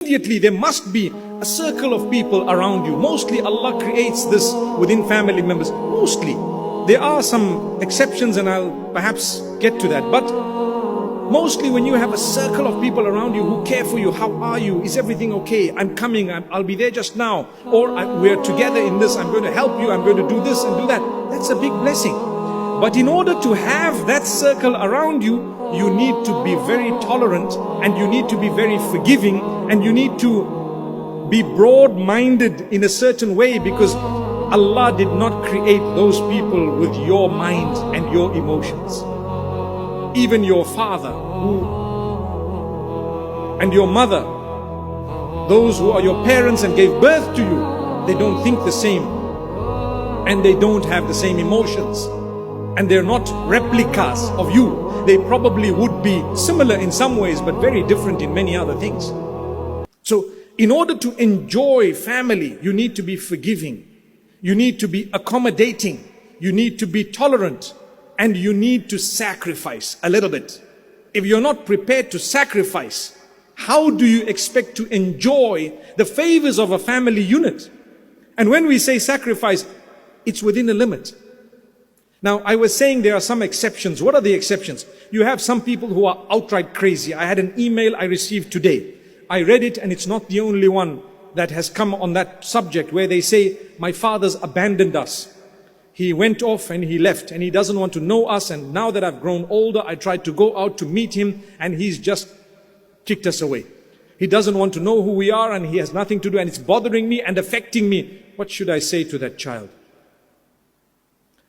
immediately there must be a circle of people around you. Mostly Allah creates this within family members. Mostly. There are some exceptions and I'll perhaps get to that. But mostly when you have a circle of people around you who care for you, how are you? Is everything okay? I'm coming, I'll be there just now. Or we're together in this, I'm going to help you, I'm going to do this and do that. That's a big blessing. But in order to have that circle around you, you need to be very tolerant and you need to be very forgiving and you need to be broad-minded in a certain way, because Allah did not create those people with your mind and your emotions. Even your father and your mother, those who are your parents and gave birth to you, they don't think the same and they don't have the same emotions and they're not replicas of you. They probably would be similar in some ways but very different in many other things. So in order to enjoy family, you need to be forgiving, you need to be accommodating, you need to be tolerant, and you need to sacrifice a little bit. If you're not prepared to sacrifice, how do you expect to enjoy the favors of a family unit? And when we say sacrifice, it's within a limit. Now, I was saying there are some exceptions. What are the exceptions? You have some people who are outright crazy. I had an email I received today. I read it and it's not the only one that has come on that subject, where they say, my father's abandoned us. He went off and he left and he doesn't want to know us, and now that I've grown older, I tried to go out to meet him and he's just kicked us away. He doesn't want to know who we are and he has nothing to do and it's bothering me and affecting me. What should I say to that child?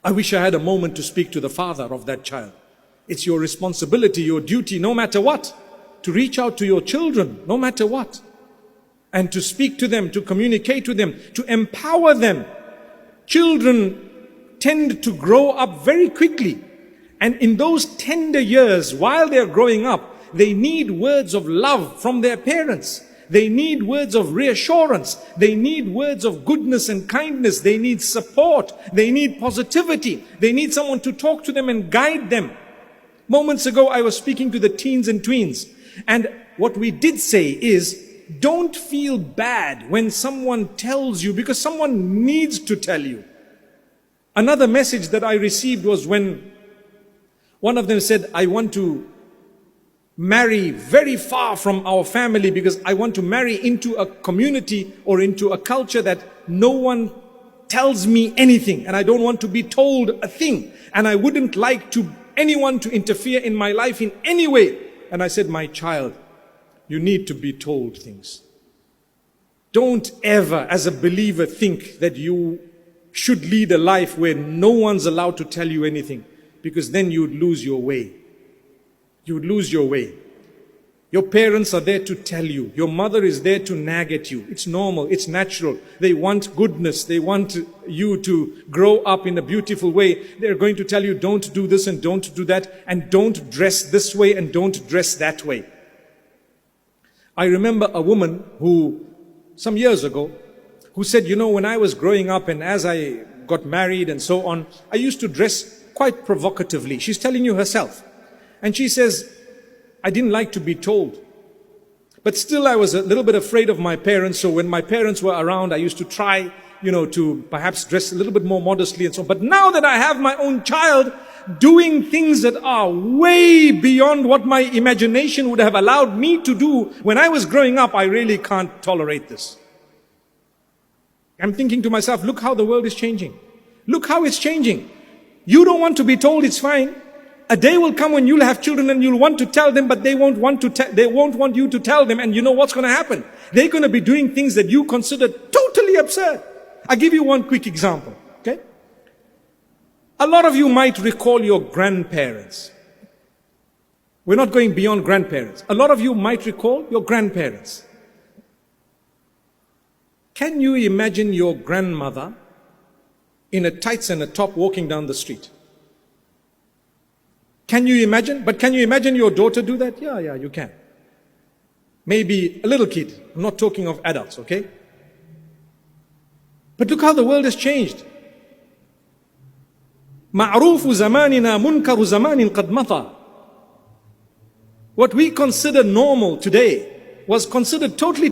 I wish I had a moment to speak to the father of that child. It's your responsibility, your duty, no matter what, to reach out to your children, no matter what, and to speak to them, to communicate with them, to empower them. Children tend to grow up very quickly. And in those tender years, while they're growing up, they need words of love from their parents. They need words of reassurance. They need words of goodness and kindness. They need support. They need positivity. They need someone to talk to them and guide them. Moments ago, I was speaking to the teens and tweens. And what we did say is, don't feel bad when someone tells you, because someone needs to tell you. Another message that I received was when one of them said, I want to marry very far from our family because I want to marry into a community or into a culture that no one tells me anything, and I don't want to be told a thing, and I wouldn't like anyone to interfere in my life in any way. And I said, my child, you need to be told things. Don't ever, as a believer, think that you should lead a life where no one's allowed to tell you anything, because then you would lose your way. You would lose your way. Your parents are there to tell you. Your mother is there to nag at you. It's normal. It's natural. They want goodness. They want you to grow up in a beautiful way. They're going to tell you, don't do this and don't do that, and don't dress this way and don't dress that way. I remember a woman who, some years ago, who said, you know, when I was growing up and as I got married and so on, I used to dress quite provocatively. She's telling you herself. And she says, I didn't like to be told. But still I was a little bit afraid of my parents. So when my parents were around, I used to try, to perhaps dress a little bit more modestly and so on. But now that I have my own child doing things that are way beyond what my imagination would have allowed me to do when I was growing up, I really can't tolerate this. I'm thinking to myself, look how the world is changing. Look how it's changing. You don't want to be told, it's fine. A day will come when you'll have children and you'll want to tell them, but they won't want you to tell them. And you know what's going to happen? They're going to be doing things that you consider totally absurd. I'll give you one quick example. Okay? A lot of you might recall your grandparents. We're not going beyond grandparents. A lot of you might recall your grandparents. Can you imagine your grandmother in a tights and a top walking down the street? Can you imagine? But can you imagine your daughter do that? Yeah, you can. Maybe a little kid. I'm not talking of adults, okay? But look how the world has changed. مَعْرُوفُ زَمَانِنَا مُنْكَرُ زَمَانٍ قَدْ مَضَى. What we consider normal today was considered totally